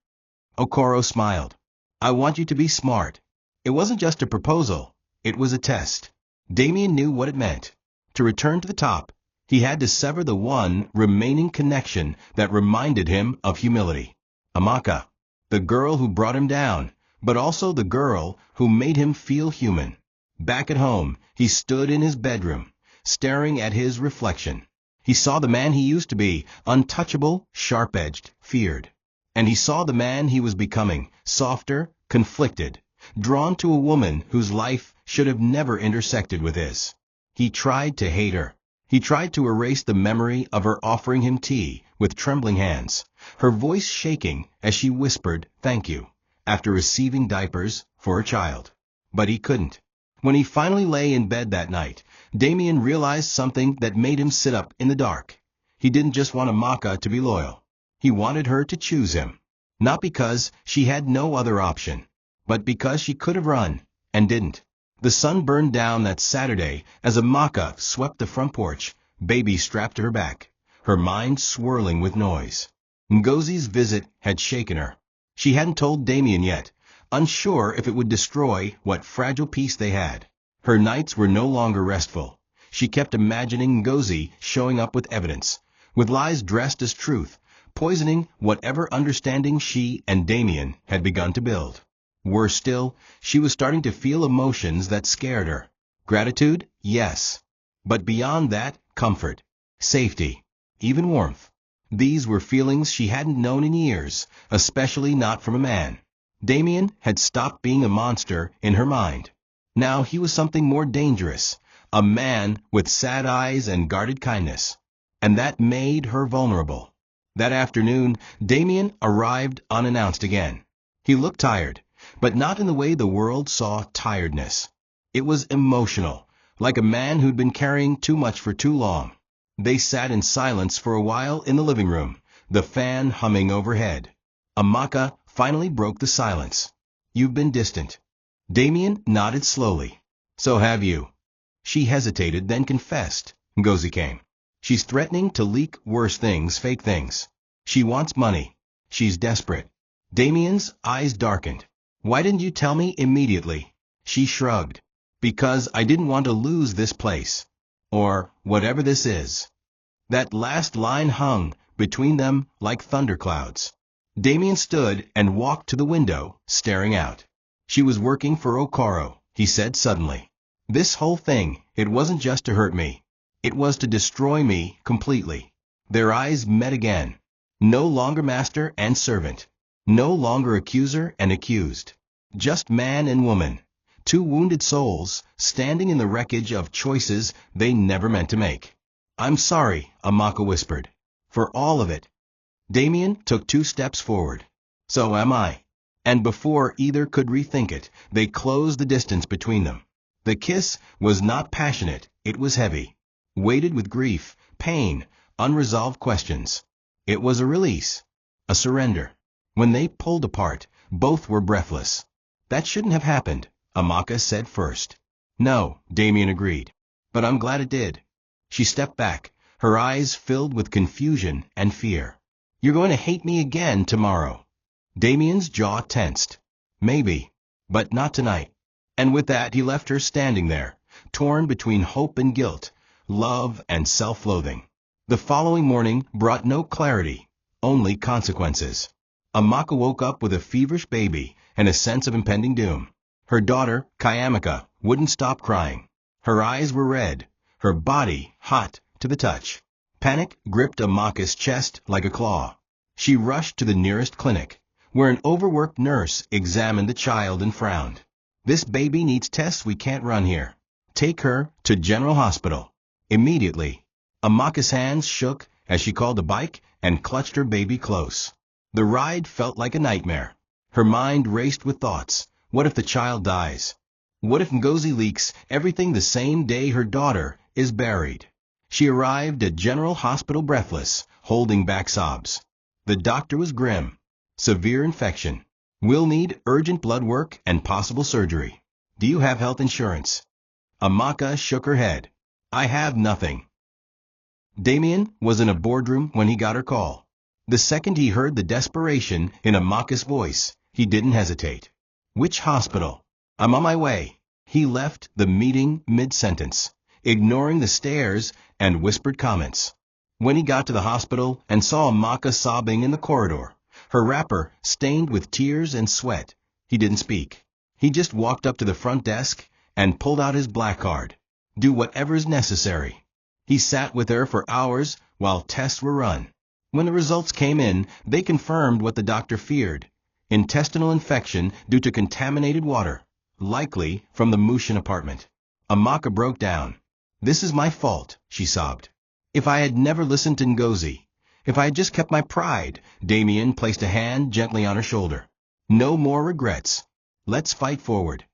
Okoro smiled. "I want you to be smart. It wasn't just a proposal. It was a test." Damien knew what it meant. To return to the top, he had to sever the one remaining connection that reminded him of humility. Amaka, the girl who brought him down, but also the girl who made him feel human. Back at home, he stood in his bedroom, staring at his reflection. He saw the man he used to be, untouchable, sharp-edged, feared. And he saw the man he was becoming, softer, conflicted, drawn to a woman whose life should have never intersected with his. He tried to hate her. He tried to erase the memory of her offering him tea with trembling hands, her voice shaking as she whispered, "Thank you," after receiving diapers for her child. But he couldn't. When he finally lay in bed that night, Damien realized something that made him sit up in the dark. He didn't just want Amaka to be loyal. He wanted her to choose him. Not because she had no other option, but because she could have run, and didn't. The sun burned down that Saturday as Amaka swept the front porch, baby strapped to her back, her mind swirling with noise. Ngozi's visit had shaken her. She hadn't told Damien yet, unsure if it would destroy what fragile peace they had. Her nights were no longer restful. She kept imagining Ngozi showing up with evidence, with lies dressed as truth, poisoning whatever understanding she and Damien had begun to build. Worse still, she was starting to feel emotions that scared her. Gratitude, yes. But beyond that, comfort, safety, even warmth. These were feelings she hadn't known in years, especially not from a man. Damien had stopped being a monster in her mind. Now he was something more dangerous, a man with sad eyes and guarded kindness. And that made her vulnerable. That afternoon, Damien arrived unannounced again. He looked tired, but not in the way the world saw tiredness. It was emotional, like a man who'd been carrying too much for too long. They sat in silence for a while in the living room, the fan humming overhead. Amaka finally broke the silence. "You've been distant." Damien nodded slowly. "So have you." She hesitated, then confessed. Ngozi came. "She's threatening to leak worse things, fake things. She wants money. She's desperate." Damien's eyes darkened. "Why didn't you tell me immediately?" She shrugged. "Because I didn't want to lose this place. Or whatever this is." That last line hung between them like thunderclouds. Damien stood and walked to the window, staring out. "She was working for Okoro," he said suddenly. "This whole thing, it wasn't just to hurt me. It was to destroy me completely." Their eyes met again. No longer master and servant. No longer accuser and accused. Just man and woman. Two wounded souls, standing in the wreckage of choices they never meant to make. "I'm sorry," Amaka whispered. "For all of it." Damien took 2 steps forward. "So am I." And before either could rethink it, they closed the distance between them. The kiss was not passionate, it was heavy. Weighted with grief, pain, unresolved questions. It was a release. A surrender. When they pulled apart, both were breathless. "That shouldn't have happened," Amaka said first. "No," Damien agreed. "But I'm glad it did." She stepped back, her eyes filled with confusion and fear. "You're going to hate me again tomorrow." Damien's jaw tensed. "Maybe. But not tonight." And with that he left her standing there, torn between hope and guilt, love and self-loathing. The following morning brought no clarity, only consequences. Amaka woke up with a feverish baby and a sense of impending doom. Her daughter, Kayamika, wouldn't stop crying. Her eyes were red, her body hot to the touch. Panic gripped Amaka's chest like a claw. She rushed to the nearest clinic, where an overworked nurse examined the child and frowned. "This baby needs tests we can't run here. Take her to General Hospital." Immediately, Amaka's hands shook as she called a bike and clutched her baby close. The ride felt like a nightmare. Her mind raced with thoughts. What if the child dies? What if Ngozi leaks everything the same day her daughter is buried? She arrived at General Hospital breathless, holding back sobs. The doctor was grim. "Severe infection. We'll need urgent blood work and possible surgery. Do you have health insurance?" Amaka shook her head. "I have nothing." Damien was in a boardroom when he got her call. The second he heard the desperation in Amaka's voice, he didn't hesitate. "Which hospital?" "I'm on my way." He left the meeting mid-sentence, ignoring the stares and whispered comments. When he got to the hospital and saw Amaka sobbing in the corridor, her wrapper stained with tears and sweat, he didn't speak. He just walked up to the front desk and pulled out his black card. "Do whatever's necessary." He sat with her for hours while tests were run. When the results came in, they confirmed what the doctor feared: intestinal infection due to contaminated water, likely from the Mushin apartment. Amaka broke down. "This is my fault," she sobbed. "If I had never listened to Ngozi, If I had just kept my pride, Damien placed a hand gently on her shoulder. No more regrets. Let's fight forward.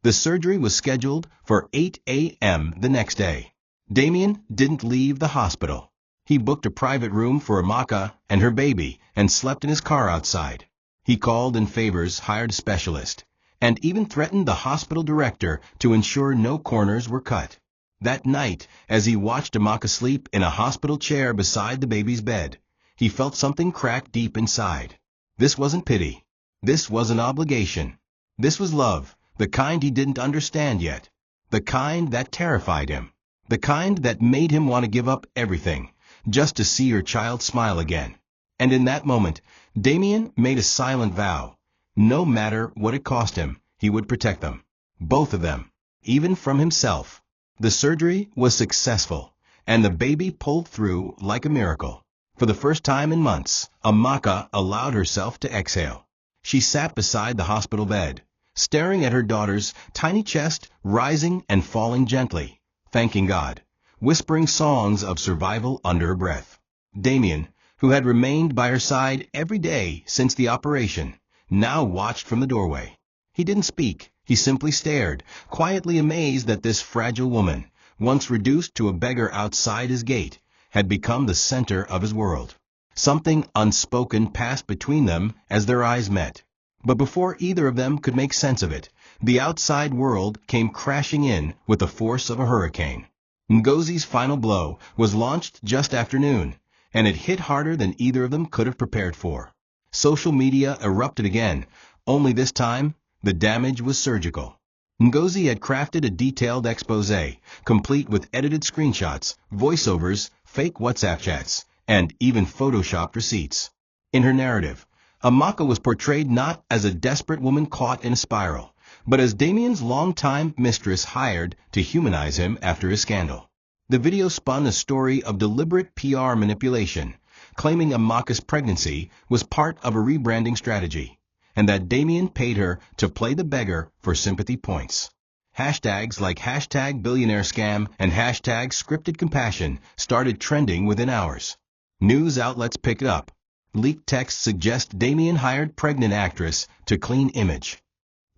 The surgery was scheduled for 8 a.m. the next day. Damien didn't leave the hospital. He booked a private room for Amaka and her baby and slept in his car outside. He called in favors, hired a specialist, and even threatened the hospital director to ensure no corners were cut. That night, as he watched Amaka sleep in a hospital chair beside the baby's bed, he felt something crack deep inside. This wasn't pity. This was an obligation. This was love, the kind he didn't understand yet, the kind that terrified him, the kind that made him want to give up everything, just to see her child smile again. And in that moment, Damien made a silent vow. No matter what it cost him, he would protect them. Both of them, even from himself. The surgery was successful, and the baby pulled through like a miracle. For the first time in months, Amaka allowed herself to exhale. She sat beside the hospital bed, staring at her daughter's tiny chest rising and falling gently, thanking God, whispering songs of survival under her breath. Damien, who had remained by her side every day since the operation, now watched from the doorway. He didn't speak. He simply stared, quietly amazed that this fragile woman, once reduced to a beggar outside his gate, had become the center of his world. Something unspoken passed between them as their eyes met. But before either of them could make sense of it, the outside world came crashing in with the force of a hurricane. Ngozi's final blow was launched just after noon, and it hit harder than either of them could have prepared for. Social media erupted again, only this time, the damage was surgical. Ngozi had crafted a detailed exposé, complete with edited screenshots, voiceovers, fake WhatsApp chats, and even photoshopped receipts. In her narrative, Amaka was portrayed not as a desperate woman caught in a spiral, but as Damien's longtime mistress hired to humanize him after his scandal. The video spun a story of deliberate PR manipulation, claiming Amaka's pregnancy was part of a rebranding strategy, and that Damien paid her to play the beggar for sympathy points. Hashtags like hashtag billionaire scam and hashtag scripted compassion started trending within hours. News outlets picked it up. Leaked texts suggest Damien hired pregnant actress to clean image.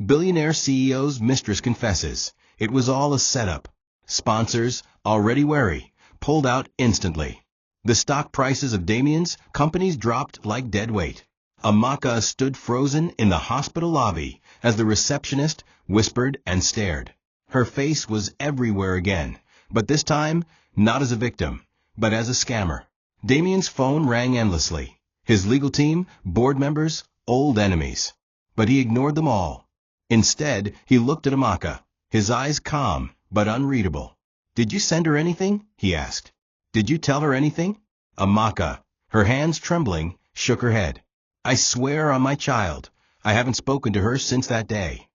Billionaire CEO's mistress confesses it was all a setup. Sponsors, already wary, pulled out instantly. The stock prices of Damien's companies dropped like dead weight. Amaka stood frozen in the hospital lobby as the receptionist whispered and stared. Her face was everywhere again, but this time not as a victim, but as a scammer. Damien's phone rang endlessly. His legal team, board members, old enemies. But he ignored them all. Instead, he looked at Amaka, his eyes calm but unreadable. "Did you send her anything?" he asked. "Did you tell her anything?" Amaka, her hands trembling, shook her head. "I swear on my child, I haven't spoken to her since that day."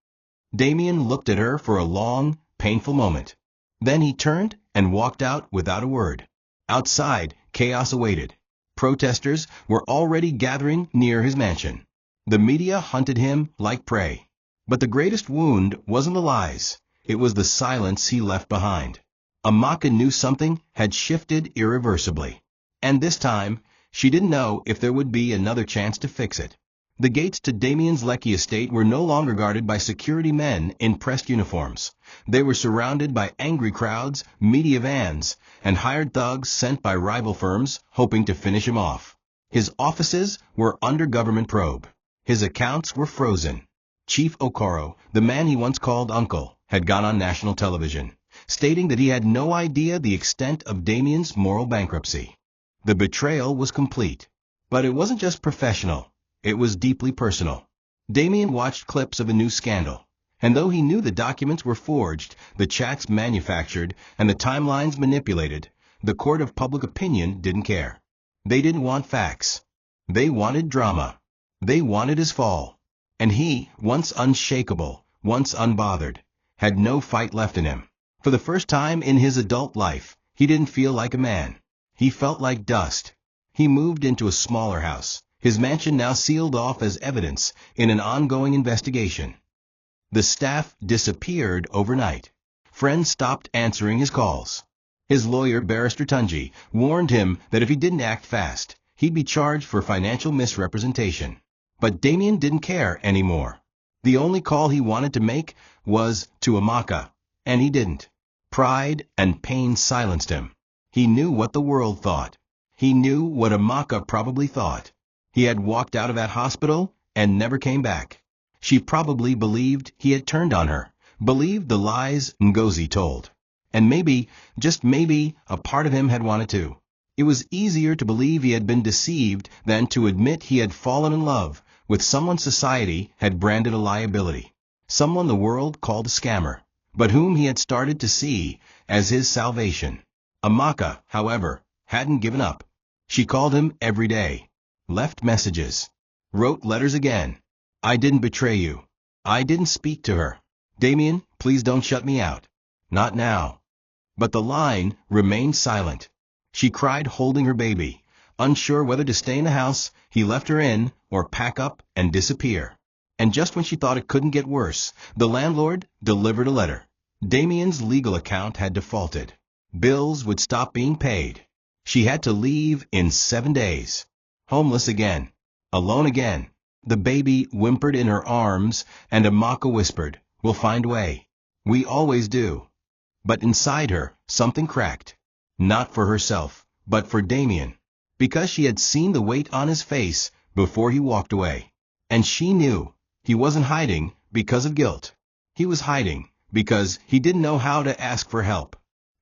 Damien looked at her for a long, painful moment. Then he turned and walked out without a word. Outside, chaos awaited. Protesters were already gathering near his mansion. The media hunted him like prey. But the greatest wound wasn't the lies. It was the silence he left behind. Amaka knew something had shifted irreversibly. And this time, she didn't know if there would be another chance to fix it. The gates to Damien's Lekki estate were no longer guarded by security men in pressed uniforms. They were surrounded by angry crowds, media vans, and hired thugs sent by rival firms hoping to finish him off. His offices were under government probe. His accounts were frozen. Chief Okoro, the man he once called uncle, had gone on national television, stating that he had no idea the extent of Damien's moral bankruptcy. The betrayal was complete. But it wasn't just professional. It was deeply personal. Damien watched clips of a new scandal, and though he knew the documents were forged, the chats manufactured, and the timelines manipulated, the court of public opinion didn't care. They didn't want facts. They wanted drama. They wanted his fall. And he, once unshakable, once unbothered, had no fight left in him. For the first time in his adult life, he didn't feel like a man. He felt like dust. He moved into a smaller house, his mansion now sealed off as evidence in an ongoing investigation. The staff disappeared overnight. Friends stopped answering his calls. His lawyer, Barrister Tunji, warned him that if he didn't act fast, he'd be charged for financial misrepresentation. But Damien didn't care anymore. The only call he wanted to make was to Amaka, and he didn't. Pride and pain silenced him. He knew what the world thought. He knew what Amaka probably thought. He had walked out of that hospital and never came back. She probably believed he had turned on her, believed the lies Ngozi told. And maybe, just maybe, a part of him had wanted to. It was easier to believe he had been deceived than to admit he had fallen in love with someone society had branded a liability, someone the world called a scammer, but whom he had started to see as his salvation. Amaka, however, hadn't given up. She called him every day, left messages, wrote letters again. I didn't betray you. I didn't speak to her. Damien, please don't shut me out. Not now. But the line remained silent. She cried holding her baby, unsure whether to stay in the house he left her in or pack up and disappear. And just when she thought it couldn't get worse, the landlord delivered a letter. Damien's legal account had defaulted. Bills would stop being paid. She had to leave in 7 days. Homeless again. Alone again. The baby whimpered in her arms, and Amaka whispered, "We'll find a way. We always do." But inside her, something cracked. Not for herself, but for Damien. Because she had seen the weight on his face before he walked away. And she knew he wasn't hiding because of guilt. He was hiding because he didn't know how to ask for help.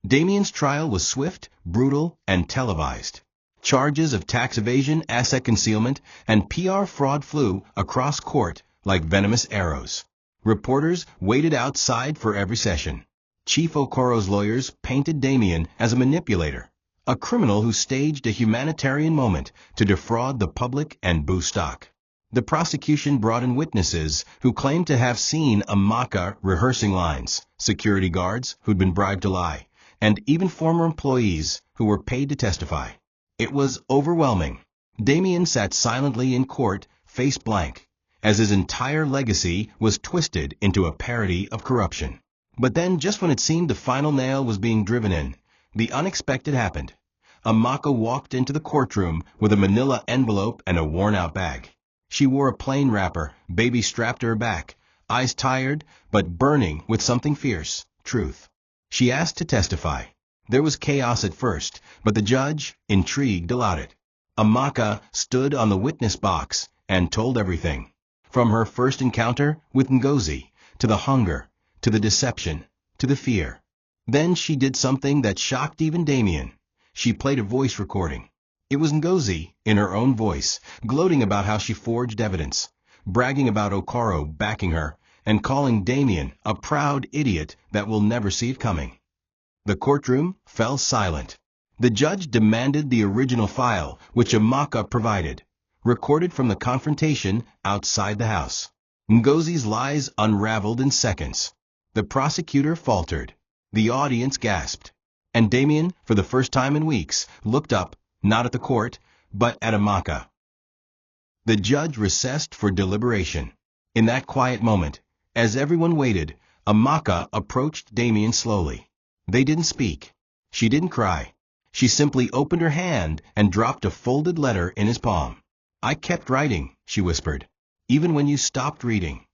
Damien's trial was swift, brutal, and televised. Charges of tax evasion, asset concealment, and PR fraud flew across court like venomous arrows. Reporters waited outside for every session. Chief Okoro's lawyers painted Damien as a manipulator, a criminal who staged a humanitarian moment to defraud the public and boost stock. The prosecution brought in witnesses who claimed to have seen Amaka rehearsing lines, security guards who'd been bribed to lie, and even former employees who were paid to testify. It was overwhelming. Damien sat silently in court, face blank, as his entire legacy was twisted into a parody of corruption. But then, just when it seemed the final nail was being driven in, the unexpected happened. Amaka walked into the courtroom with a manila envelope and a worn-out bag. She wore a plain wrapper, baby strapped to her back, eyes tired but burning with something fierce, truth. She asked to testify. There was chaos at first, but the judge, intrigued, allowed it. Amaka stood on the witness box and told everything. From her first encounter with Ngozi, to the hunger, to the deception, to the fear. Then she did something that shocked even Damien. She played a voice recording. It was Ngozi, in her own voice, gloating about how she forged evidence, bragging about Okoro backing her, and calling Damien a proud idiot that will never see it coming. The courtroom fell silent. The judge demanded the original file, which Amaka provided, recorded from the confrontation outside the house. Ngozi's lies unraveled in seconds. The prosecutor faltered. The audience gasped. And Damien, for the first time in weeks, looked up, not at the court, but at Amaka. The judge recessed for deliberation. In that quiet moment, as everyone waited, Amaka approached Damien slowly. They didn't speak. She didn't cry. She simply opened her hand and dropped a folded letter in his palm. "I kept writing," she whispered, "even when you stopped reading."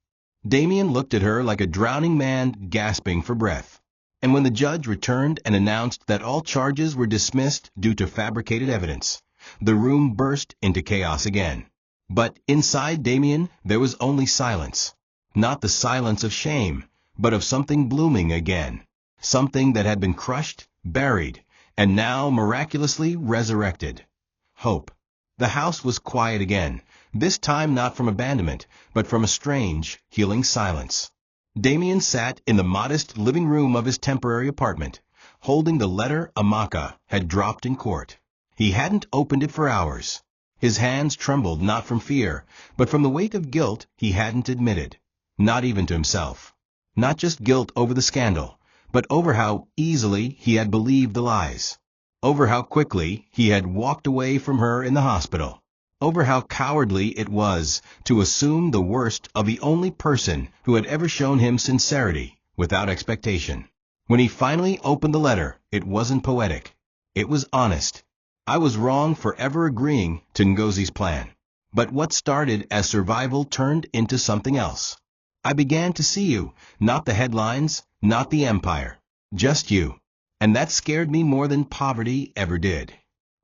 Damien looked at her like a drowning man gasping for breath. And when the judge returned and announced that all charges were dismissed due to fabricated evidence, the room burst into chaos again. But inside Damien, there was only silence. Not the silence of shame, but of something blooming again. Something that had been crushed, buried, and now miraculously resurrected. Hope. The house was quiet again, this time not from abandonment, but from a strange, healing silence. Damien sat in the modest living room of his temporary apartment, holding the letter Amaka had dropped in court. He hadn't opened it for hours. His hands trembled not from fear, but from the weight of guilt he hadn't admitted, not even to himself. Not just guilt over the scandal, but over how easily he had believed the lies, over how quickly he had walked away from her in the hospital, over how cowardly it was to assume the worst of the only person who had ever shown him sincerity without expectation. When he finally opened the letter, it wasn't poetic. It was honest. I was wrong for ever agreeing to Ngozi's plan. But what started as survival turned into something else. I began to see you, not the headlines, not the empire, just you. And that scared me more than poverty ever did.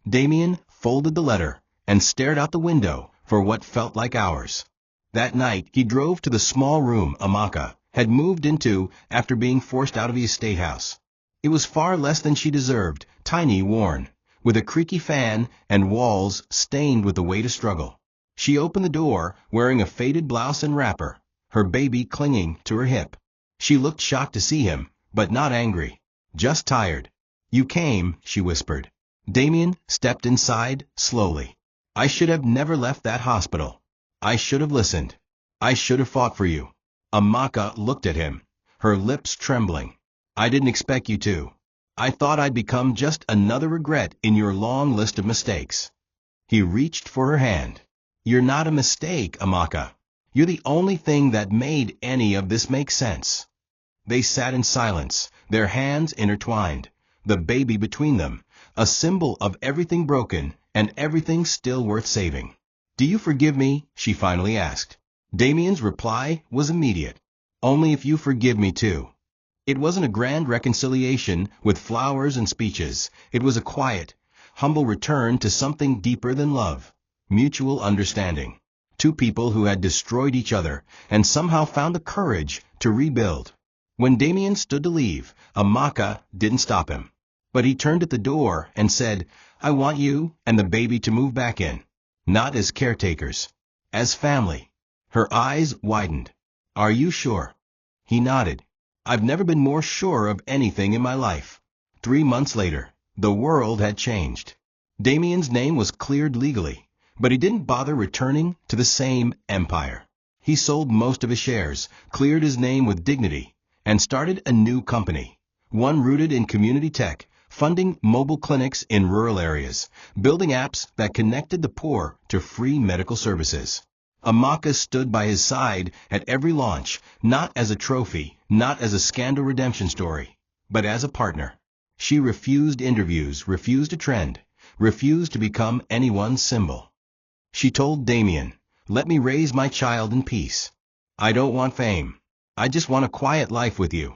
Damien folded the letter and stared out the window for what felt like hours. That night he drove to the small room Amaka had moved into after being forced out of the estate house. It was far less than she deserved, tiny, worn, with a creaky fan and walls stained with the weight of struggle. She opened the door, wearing a faded blouse and wrapper, her baby clinging to her hip. She looked shocked to see him, but not angry, just tired. "You came," she whispered. Damien stepped inside, slowly. "I should have never left that hospital. I should have listened. I should have fought for you." Amaka looked at him, her lips trembling. "I didn't expect you to. I thought I'd become just another regret in your long list of mistakes." He reached for her hand. "You're not a mistake, Amaka. You're the only thing that made any of this make sense." They sat in silence, their hands intertwined, the baby between them, a symbol of everything broken and everything still worth saving. "Do you forgive me?" she finally asked. Damien's reply was immediate. "Only if you forgive me too." It wasn't a grand reconciliation with flowers and speeches. It was a quiet, humble return to something deeper than love. Mutual understanding. Two people who had destroyed each other and somehow found the courage to rebuild. When Damien stood to leave, Amaka didn't stop him. But he turned at the door and said, "I want you and the baby to move back in. Not as caretakers. As family." Her eyes widened. "Are you sure?" He nodded. "I've never been more sure of anything in my life." 3 months later, the world had changed. Damien's name was cleared legally, but he didn't bother returning to the same empire. He sold most of his shares, cleared his name with dignity, and started a new company, one rooted in community tech, funding mobile clinics in rural areas, building apps that connected the poor to free medical services. Amaka stood by his side at every launch, not as a trophy, not as a scandal redemption story, but as a partner. She refused interviews, refused a trend, refused to become anyone's symbol. She told Damien, "Let me raise my child in peace. I don't want fame. I just want a quiet life with you."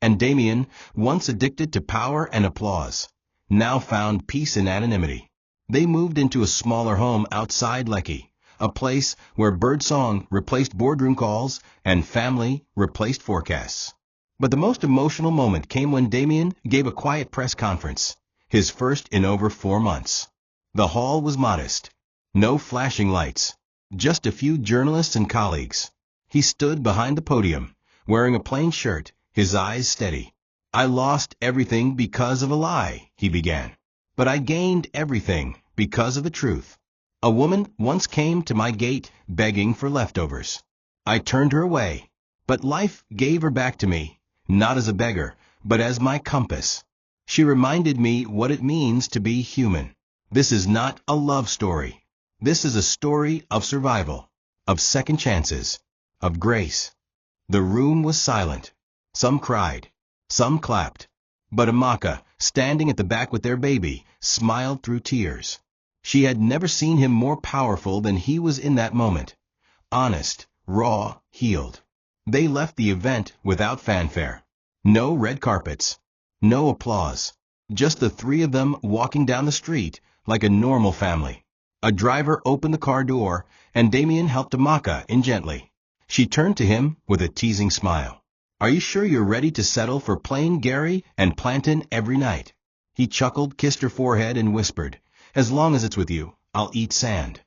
And Damien, once addicted to power and applause, now found peace in anonymity. They moved into a smaller home outside Lekki, a place where birdsong replaced boardroom calls and family replaced forecasts. But the most emotional moment came when Damien gave a quiet press conference, his first in over 4 months. The hall was modest. No flashing lights, just a few journalists and colleagues. He stood behind the podium, wearing a plain shirt, his eyes steady. "I lost everything because of a lie," he began. "But I gained everything because of the truth. A woman once came to my gate begging for leftovers. I turned her away, but life gave her back to me, not as a beggar, but as my compass. She reminded me what it means to be human. This is not a love story. This is a story of survival, of second chances, of grace." The room was silent. Some cried, some clapped. But Amaka, standing at the back with their baby, smiled through tears. She had never seen him more powerful than he was in that moment. Honest, raw, healed. They left the event without fanfare. No red carpets. No applause. Just the three of them walking down the street like a normal family. A driver opened the car door, and Damien helped Amaka in gently. She turned to him with a teasing smile. "Are you sure you're ready to settle for plain Gary and plantain every night?" He chuckled, kissed her forehead, and whispered, "As long as it's with you, I'll eat sand."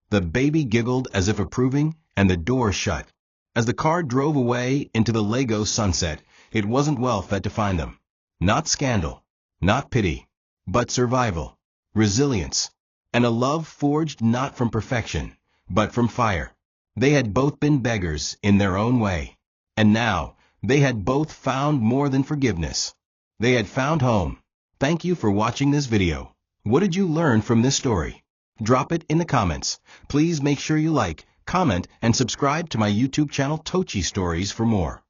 The baby giggled as if approving, and the door shut. As the car drove away into the Lagos sunset, it wasn't wealth that defined them. Not scandal, not pity, but survival, resilience, and a love forged not from perfection, but from fire. They had both been beggars in their own way. And now, they had both found more than forgiveness. They had found home. Thank you for watching this video. What did you learn from this story? Drop it in the comments. Please make sure you like, comment, and subscribe to my YouTube channel Tochi Stories for more.